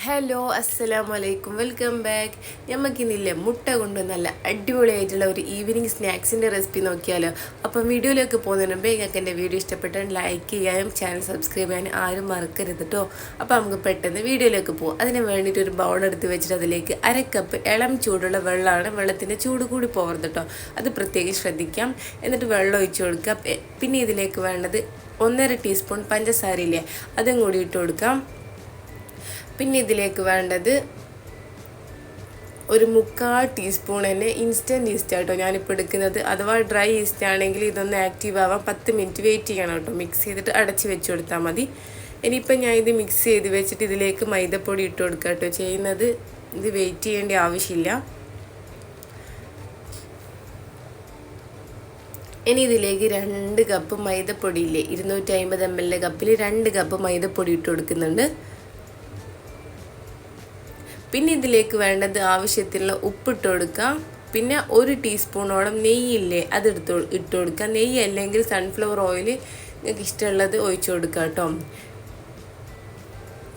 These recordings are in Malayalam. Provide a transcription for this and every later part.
ഹലോ അസ്സലാമു അലൈക്കും വെൽക്കം ബാക്ക്. ഞമ്മക്കിന്നില്ലേ മുട്ട കൊണ്ട് നല്ല അടിപൊളിയായിട്ടുള്ള ഒരു ഈവനിങ് സ്നാക്സിൻ്റെ റെസിപ്പി നോക്കിയാലോ. അപ്പം വീഡിയോയിലേക്ക് പോകുന്നതിന് മുമ്പേ നിങ്ങൾക്ക് എൻ്റെ വീഡിയോ ഇഷ്ടപ്പെട്ടാൽ ലൈക്ക് ചെയ്യാനും ചാനൽ സബ്സ്ക്രൈബ് ചെയ്യാനും ആരും മറക്കരുത് കേട്ടോ. അപ്പോൾ നമുക്ക് പെട്ടെന്ന് വീഡിയോയിലേക്ക് പോകും. അതിന് വേണ്ടിയിട്ട് ഒരു ബൗൾ എടുത്ത് വെച്ചിട്ട് അതിലേക്ക് അരക്കപ്പ് ഇളം ചൂടുള്ള വെള്ളമാണ്. വെള്ളത്തിൻ്റെ ചൂട് കൂടി പോകരുത് കേട്ടോ, അത് പ്രത്യേകം ശ്രദ്ധിക്കാം. എന്നിട്ട് വെള്ളം ഒഴിച്ച് കൊടുക്കുക. പിന്നെ ഇതിലേക്ക് വേണ്ടത് 1.5 ടീസ്പൂൺ പഞ്ചസാരയില്ലേ, അതും കൂടി ഇട്ട് കൊടുക്കാം. പിന്നെ ഇതിലേക്ക് വേണ്ടത് ഒരു 3/4 ടീസ്പൂൺ തന്നെ ഇൻസ്റ്റൻറ്റ് ഈസ്റ്റ് ആട്ടോ ഞാനിപ്പോൾ എടുക്കുന്നത്. അഥവാ ഡ്രൈ ഈസ്റ്റ് ആണെങ്കിൽ ഇതൊന്ന് ആക്റ്റീവ് ആവാൻ 10 മിനിറ്റ് വെയിറ്റ് ചെയ്യണം കേട്ടോ. മിക്സ് ചെയ്തിട്ട് അടച്ച് വെച്ച് കൊടുത്താൽ മതി. ഇനിയിപ്പോൾ ഞാൻ ഇത് മിക്സ് ചെയ്ത് വെച്ചിട്ട് ഇതിലേക്ക് മൈദപ്പൊടി ഇട്ട് കൊടുക്കുക കേട്ടോ ചെയ്യുന്നത്. ഇത് വെയിറ്റ് ചെയ്യേണ്ട ആവശ്യമില്ല. ഇനി ഇതിലേക്ക് 2 കപ്പ് മൈദപ്പൊടി ഇല്ലേ, 250 ml കപ്പിൽ 2 കപ്പ് മൈദപ്പൊടി ഇട്ട് കൊടുക്കുന്നുണ്ട്. പിന്നെ ഇതിലേക്ക് വേണ്ടത് ആവശ്യത്തിനുള്ള ഉപ്പിട്ട് കൊടുക്കാം. പിന്നെ 1 ടീസ്പൂണോളം നെയ്യില്ലേ, അത് ഇട്ട് കൊടുക്കാം. നെയ്യ് അല്ലെങ്കിൽ സൺഫ്ലവർ ഓയിൽ നിങ്ങൾക്ക് ഇഷ്ടമുള്ളത് ഒഴിച്ചു കൊടുക്കാം കേട്ടോ.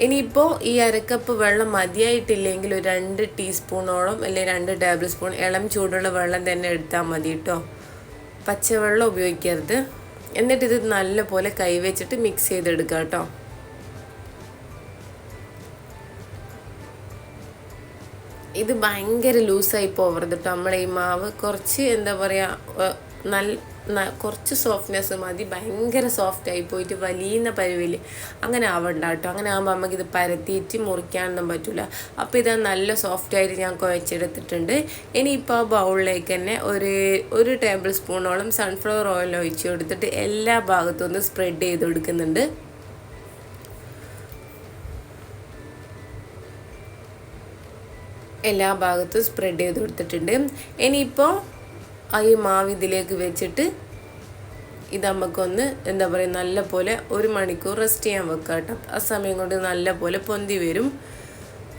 ഇനിയിപ്പോൾ ഈ അരക്കപ്പ് വെള്ളം മതിയായിട്ടില്ലെങ്കിൽ ഒരു 2 ടീസ്പൂണോളം അല്ലെങ്കിൽ 2 ടേബിൾ സ്പൂൺ ഇളം ചൂടുള്ള വെള്ളം തന്നെ എടുത്താൽ മതി കേട്ടോ, പച്ചവെള്ളം ഉപയോഗിക്കരുത്. എന്നിട്ട് ഇത് നല്ലപോലെ കൈവച്ചിട്ട് മിക്സ് ചെയ്തെടുക്കാം കേട്ടോ. ഇത് ഭയങ്കര ലൂസായി പോകരുത് കേട്ടോ. നമ്മളെ ഈ മാവ് കുറച്ച് എന്താ പറയുക, കുറച്ച് സോഫ്റ്റ്നെസ് മതി. ഭയങ്കര സോഫ്റ്റായി പോയിട്ട് വലിയുന്ന പരുവിൽ അങ്ങനെ ആവണ്ട കേട്ടോ. അങ്ങനെ ആകുമ്പോൾ നമുക്കിത് പരത്തിയിട്ട് മുറിക്കാനൊന്നും പറ്റില്ല. അപ്പോൾ ഇത് നല്ല സോഫ്റ്റായിട്ട് ഞാൻ കുഴച്ചെടുത്തിട്ടുണ്ട്. ഇനിയിപ്പോൾ ആ ബൗളിലേക്ക് തന്നെ ഒരു ടേബിൾ സ്പൂണോളം സൺഫ്ലവർ ഓയിൽ ഒഴിച്ച് കൊടുത്തിട്ട് എല്ലാ ഭാഗത്തും ഒന്ന് സ്പ്രെഡ് ചെയ്ത് കൊടുക്കുന്നുണ്ട്. എല്ലാ ഭാഗത്തും സ്പ്രെഡ് ചെയ്ത് കൊടുത്തിട്ടുണ്ട്. ഇനിയിപ്പോൾ ഈ മാവ് ഇതിലേക്ക് വെച്ചിട്ട് ഇത് നമുക്കൊന്ന് എന്താ പറയുക നല്ല പോലെ 1 മണിക്കൂർ റെസ്റ്റ് ചെയ്യാൻ വെക്കാം കേട്ടോ. ആ സമയം കൊണ്ട് നല്ല പോലെ പൊന്തി വരും.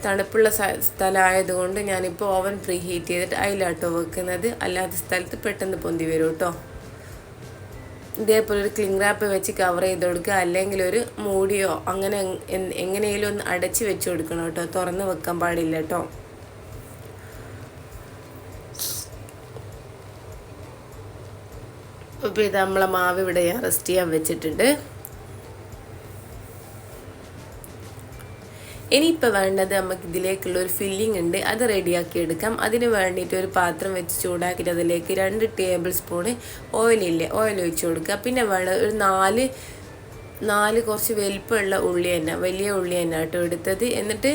തണുപ്പുള്ള സ്ഥലമായതുകൊണ്ട് ഞാനിപ്പോൾ ഓവൻ പ്രീ ഹീറ്റ് ചെയ്തിട്ട് അതിലാട്ടോ വെക്കുന്നത്. അല്ലാത്ത സ്ഥലത്ത് പെട്ടെന്ന് പൊന്തി വരും കേട്ടോ. ഇതേപോലെ ഒരു ക്ലിംഗ് റാപ്പ് വെച്ച് കവർ ചെയ്ത് കൊടുക്കുക, അല്ലെങ്കിൽ ഒരു മൂടിയോ അങ്ങനെ എങ്ങനെയെങ്കിലും ഒന്ന് അടച്ച് വെച്ച് കൊടുക്കണം കേട്ടോ. തുറന്ന് വെക്കാൻ പാടില്ല കേട്ടോ. അപ്പോൾ ഇത് നമ്മളെ മാവ് ഇവിടെ ഞാൻ റെസ്റ്റ് ചെയ്യാൻ വെച്ചിട്ടുണ്ട്. ഇനിയിപ്പോൾ വേണ്ടത് നമുക്ക് ഇതിലേക്കുള്ള ഒരു ഫില്ലിംഗ് ഉണ്ട്, അത് റെഡിയാക്കി എടുക്കാം. അതിന് വേണ്ടിയിട്ട് ഒരു പാത്രം വെച്ച് ചൂടാക്കിയിട്ട് അതിലേക്ക് 2 ടേബിൾ സ്പൂണ് ഓയിൽ ഒഴിച്ച് കൊടുക്കുക. പിന്നെ വേണ്ട ഒരു 4 കുറച്ച് വലിപ്പമുള്ള ഉള്ളി തന്നെ, വലിയ ഉള്ളി തന്നെ കേട്ടോ എടുത്തത്. എന്നിട്ട്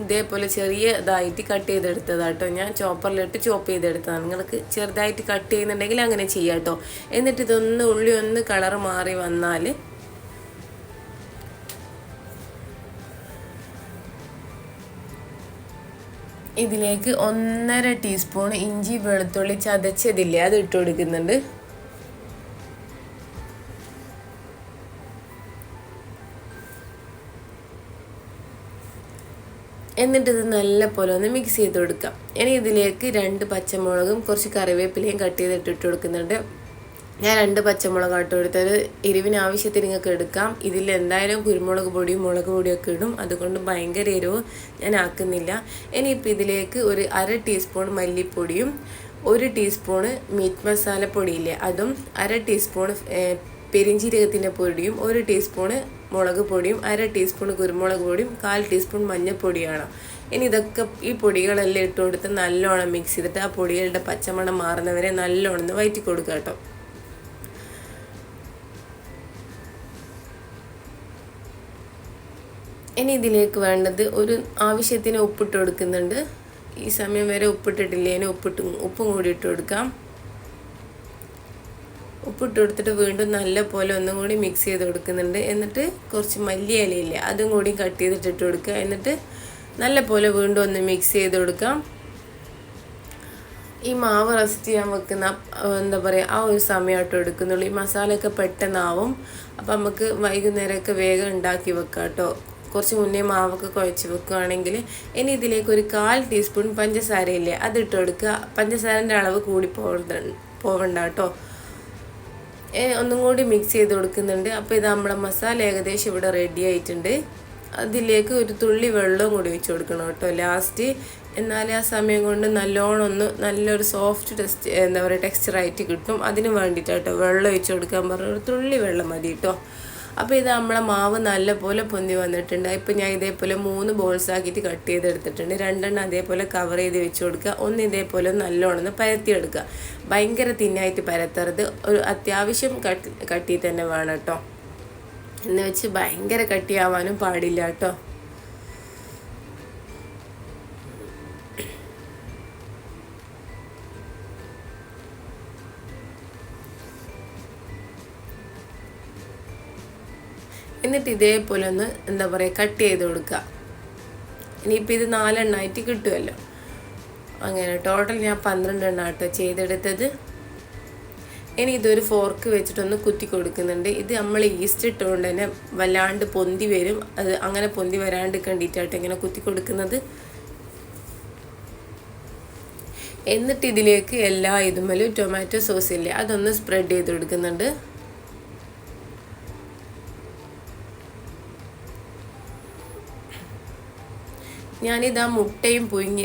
ഇതേപോലെ ചെറിയതായിട്ട് കട്ട് ചെയ്തെടുത്തതാട്ടോ. ഞാൻ ചോപ്പറിലിട്ട് ചോപ്പ് ചെയ്തെടുത്തതാണ്. നിങ്ങൾക്ക് ചെറുതായിട്ട് കട്ട് ചെയ്യുന്നുണ്ടെങ്കിൽ അങ്ങനെ ചെയ്യാം കേട്ടോ. എന്നിട്ട് ഇതൊന്ന് ഉള്ളി ഒന്ന് കളർ മാറി വന്നാൽ ഇതിലേക്ക് 1.5 ടീസ്പൂൺ ഇഞ്ചി വെളുത്തുള്ളി ചതച്ചതില്ലേ, അത് ഇട്ട് കൊടുക്കുന്നുണ്ട്. എന്നിട്ട് ഇത് നല്ല പോലെ ഒന്ന് മിക്സ് ചെയ്ത് കൊടുക്കാം. ഇനി ഇതിലേക്ക് 2 പച്ചമുളകും കുറച്ച് കറിവേപ്പിലയും കട്ട് ചെയ്തിട്ട് ഇട്ട് കൊടുക്കുന്നുണ്ട്. ഞാൻ 2 പച്ചമുളക് ഇട്ട് കൊടുത്തത്. എരിവിന് ആവശ്യത്തിന് നിങ്ങൾക്ക് എടുക്കാം. ഇതിൽ എന്തായാലും കുരുമുളക് പൊടിയും മുളക് പൊടിയൊക്കെ ഇടും, അതുകൊണ്ട് ഭയങ്കര എരിവ് ഞാൻ ആക്കുന്നില്ല. ഇനിയിപ്പോൾ ഇതിലേക്ക് ഒരു 1/2 ടീസ്പൂൺ മല്ലിപ്പൊടിയും 1 ടീസ്പൂണ് മീറ്റ് മസാല പൊടിയില്ലേ, അതും 1/2 ടീസ്പൂൺ പെരിഞ്ചീരകത്തിൻ്റെ പൊടിയും 1 ടീസ്പൂണ് മുളക് പൊടിയും 1/2 ടീസ്പൂൺ കുരുമുളക് പൊടിയും 1/4 ടീസ്പൂൺ മഞ്ഞൾപ്പൊടിയാണ്. ഇനി ഇതൊക്കെ ഈ പൊടികളെല്ലാം ഇട്ട് കൊടുത്ത് നല്ലോണം മിക്സ് ചെയ്തിട്ട് ആ പൊടികളുടെ പച്ചമണം മാറുന്നവരെ നല്ലോണം ഒന്ന് വഴറ്റി കൊടുക്കുക കേട്ടോ. ഇനി ഇതിലേക്ക് വേണ്ടത് ഒരു ആവശ്യത്തിന് ഉപ്പിട്ട് കൊടുക്കുന്നുണ്ട്. ഈ സമയം വരെ ഉപ്പിട്ടിട്ടില്ലേന് ഉപ്പും കൂടി ഇട്ട് കൊടുക്കാം. ഉപ്പിട്ട് കൊടുത്തിട്ട് വീണ്ടും നല്ല പോലെ ഒന്നും കൂടി മിക്സ് ചെയ്ത് കൊടുക്കുന്നുണ്ട്. എന്നിട്ട് കുറച്ച് മല്ലി ഇലയില്ലേ, അതും കൂടി കട്ട് ചെയ്തിട്ട് ഇട്ട് കൊടുക്കുക. എന്നിട്ട് നല്ല പോലെ വീണ്ടും ഒന്ന് മിക്സ് ചെയ്ത് കൊടുക്കാം. ഈ മാവ് റെസ്റ്റ് ചെയ്യാൻ വെക്കുന്ന എന്താ പറയുക ആ ഒരു സമയമായിട്ട് എടുക്കുന്നുള്ളൂ. ഈ മസാലയൊക്കെ പെട്ടെന്നാവും. അപ്പം നമുക്ക് വൈകുന്നേരമൊക്കെ വേഗം ഉണ്ടാക്കി വെക്കാം കേട്ടോ. കുറച്ച് മുന്നേ മാവൊക്കെ കുഴച്ച് വെക്കുകയാണെങ്കിൽ. ഇനി ഇതിലേക്ക് ഒരു 1/4 ടീസ്പൂൺ പഞ്ചസാരയില്ലേ, അത് ഇട്ട് കൊടുക്കുക. പഞ്ചസാരൻ്റെ അളവ് കൂടി പോവണ്ട കേട്ടോ. ഒന്നും കൂടി മിക്സ് ചെയ്ത് കൊടുക്കുന്നുണ്ട്. അപ്പോൾ ഇത് നമ്മളെ മസാല ഏകദേശം ഇവിടെ റെഡി ആയിട്ടുണ്ട്. അതിലേക്ക് ഒരു തുള്ളി വെള്ളവും കൂടി ഒഴിച്ച് കൊടുക്കണം കേട്ടോ ലാസ്റ്റ്. എന്നാലേ ആ സമയം കൊണ്ട് നല്ലോണം ഒന്ന് നല്ലൊരു സോഫ്റ്റ് ടെക്സ്ചറായിട്ട് കിട്ടും. അതിന് വേണ്ടിയിട്ടാട്ടോ വെള്ളം ഒഴിച്ച് കൊടുക്കാൻ പറഞ്ഞ ഒരു തുള്ളി വെള്ളം മതി കേട്ടോ. അപ്പോൾ ഇത് നമ്മളെ മാവ് നല്ലപോലെ പൊന്തി വന്നിട്ടുണ്ട്. ഇപ്പോൾ ഞാൻ ഇതേപോലെ 3 ബോൾസ് ആക്കിയിട്ട് കട്ട് ചെയ്തെടുത്തിട്ടുണ്ട്. 2 അതേപോലെ കവർ ചെയ്ത് വെച്ച് കൊടുക്കുക. ഒന്ന് ഇതേപോലെ നല്ലോണം പരത്തിയെടുക്കുക. ഭയങ്കര തിന്നായിട്ട് പരത്തരുത്, ഒരു അത്യാവശ്യം കട്ടി തന്നെ വേണം കേട്ടോ. എന്ന് വെച്ച് ഭയങ്കര കട്ടിയാവാനും പാടില്ല കേട്ടോ. എന്നിട്ട് ഇതേപോലെ ഒന്ന് കട്ട് ചെയ്ത് കൊടുക്കുക. ഇനിയിപ്പോൾ ഇത് 4 എണ്ണമായിട്ട് കിട്ടുമല്ലോ. അങ്ങനെ ടോട്ടൽ ഞാൻ 12 എണ്ണ കേട്ടോ ചെയ്തെടുത്തത്. ഇനി ഇതൊരു ഫോർക്ക് വെച്ചിട്ടൊന്ന് കുത്തി കൊടുക്കുന്നുണ്ട്. ഇത് നമ്മൾ ഈസ്റ്റ് ഇട്ടുകൊണ്ട് തന്നെ വല്ലാണ്ട് പൊന്തി വരും. അത് അങ്ങനെ പൊന്തി വരാണ്ട് കണ്ടിട്ടായിട്ട് ഇങ്ങനെ കുത്തി കൊടുക്കുന്നത്. എന്നിട്ട് ഇതിലേക്ക് എല്ലാ ഇതുമലും ടൊമാറ്റോ സോസ് ഇല്ലേ അതൊന്ന് സ്പ്രെഡ് ചെയ്ത് കൊടുക്കുന്നുണ്ട്. ഞാനിതാ മുട്ടയും പുഴുങ്ങി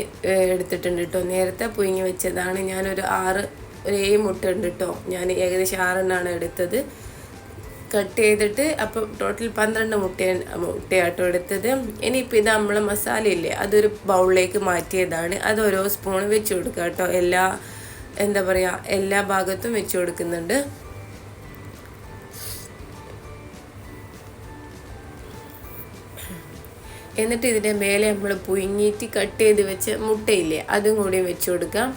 എടുത്തിട്ടുണ്ട് കേട്ടോ. നേരത്തെ പുഴുങ്ങി വെച്ചതാണ്. ഞാനൊരു 7 മുട്ട ഉണ്ട് കേട്ടോ. ഞാൻ ഏകദേശം 6 എണ്ണമാണ് എടുത്തത്. കട്ട് ചെയ്തിട്ട് അപ്പോൾ ടോട്ടൽ 12 മുട്ടയാട്ടോ എടുത്തത്. ഇനിയിപ്പോൾ ഇത് നമ്മളെ മസാല ഇല്ലേ അതൊരു ബൗളിലേക്ക് മാറ്റിയതാണ്. അത് ഓരോ സ്പൂൺ വെച്ച് കൊടുക്കുക കേട്ടോ. എല്ലാ ഭാഗത്തും വെച്ച് കൊടുക്കുന്നുണ്ട്. എന്നിട്ട് ഇതിൻ്റെ മേലെ നമ്മൾ പുഴുങ്ങിയിട്ട് കട്ട് ചെയ്ത് വെച്ച മുട്ടയില്ലേ അതും കൂടി വെച്ച് കൊടുക്കാം.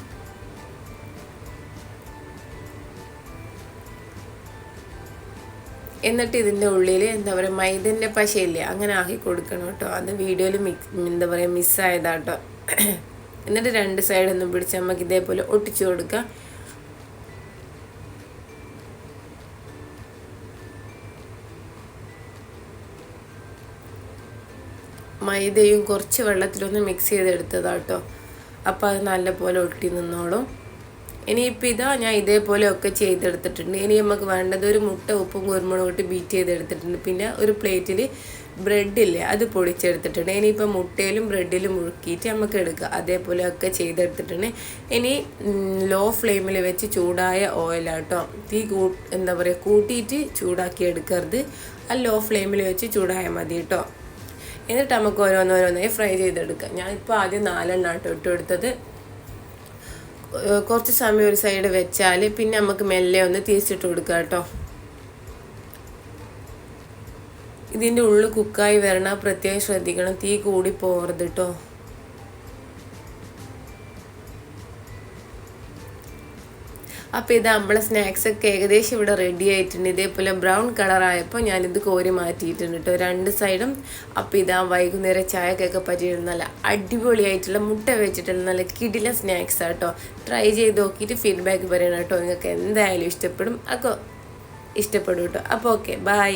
എന്നിട്ട് ഇതിൻ്റെ ഉള്ളിൽ മൈദൻ്റെ പശയില്ലേ അങ്ങനെ ആക്കി കൊടുക്കണം കേട്ടോ. അത് വീഡിയോയിൽ മിസ്സായതാട്ടോ. എന്നിട്ട് 2 സൈഡൊന്നും പിടിച്ച് നമുക്ക് ഇതേപോലെ ഒട്ടിച്ചു കൊടുക്കാം. മൈദയും കുറച്ച് വെള്ളത്തിലൊന്ന് മിക്സ് ചെയ്തെടുത്തതാട്ടോ. അപ്പോൾ അത് നല്ലപോലെ ഒട്ടി നിന്നോളും. ഇനിയിപ്പോൾ ഇതാ ഞാൻ ഇതേപോലെ ഒക്കെ ചെയ്തെടുത്തിട്ടുണ്ട്. ഇനി നമുക്ക് വേണ്ടത് ഒരു മുട്ട ഉപ്പും കുരുമുളകും ഇട്ട് ബീറ്റ് ചെയ്തെടുത്തിട്ടുണ്ട്. പിന്നെ ഒരു പ്ലേറ്റിൽ ബ്രെഡില്ലേ അത് പൊടിച്ചെടുത്തിട്ടുണ്ട്. ഇനിയിപ്പോൾ മുട്ടയിലും ബ്രെഡിലും മുഴുക്കിയിട്ട് നമുക്ക് എടുക്കുക. അതേപോലെ ഒക്കെ ചെയ്തെടുത്തിട്ടുണ്ട്. ഇനി ലോ ഫ്ലെയിമിൽ വെച്ച് ചൂടായ ഓയിലാട്ടോ. തീ കൂട്ടിയിട്ട് ചൂടാക്കി എടുക്കരുത്. ആ ലോ ഫ്ലെയിമിൽ വെച്ച് ചൂടായാൽ മതി കേട്ടോ. എന്നിട്ട് നമുക്ക് ഓരോന്നോരോന്നായി ഫ്രൈ ചെയ്തെടുക്കാം. ഞാനിപ്പോൾ ആദ്യം 4 എണ്ണ ഇട്ട് കൊടുത്തത്. കുറച്ച് സമയം ഒരു സൈഡ് വെച്ചാൽ പിന്നെ നമുക്ക് മെല്ലെ ഒന്ന് തിരിച്ചിട്ട് കൊടുക്കാം കേട്ടോ. ഇതിൻ്റെ ഉള്ളിൽ കുക്കായി വരണം, പ്രത്യേകം ശ്രദ്ധിക്കണം. തീ കൂടി പോകരുത് കേട്ടോ. അപ്പോൾ ഇത് നമ്മളെ സ്നാക്സൊക്കെ ഏകദേശം ഇവിടെ റെഡി ആയിട്ടുണ്ട്. ഇതേപോലെ ബ്രൗൺ കളറായപ്പോൾ ഞാനിത് കോരി മാറ്റിയിട്ടുണ്ട് കേട്ടോ 2 സൈഡും. അപ്പോൾ ഇതാ വൈകുന്നേരം ചായക്കൊക്കെ പറ്റിയിട്ട് നല്ല അടിപൊളിയായിട്ടുള്ള മുട്ട വെച്ചിട്ടുള്ള നല്ല കിടിലൻ സ്നാക്സ് ആട്ടോ. ട്രൈ ചെയ്ത് നോക്കിയിട്ട് ഫീഡ്ബാക്ക് പറയണം കേട്ടോ. നിങ്ങൾക്ക് എന്തായാലും ഇഷ്ടപ്പെടും കേട്ടോ. അപ്പോൾ ഓക്കെ, ബൈ.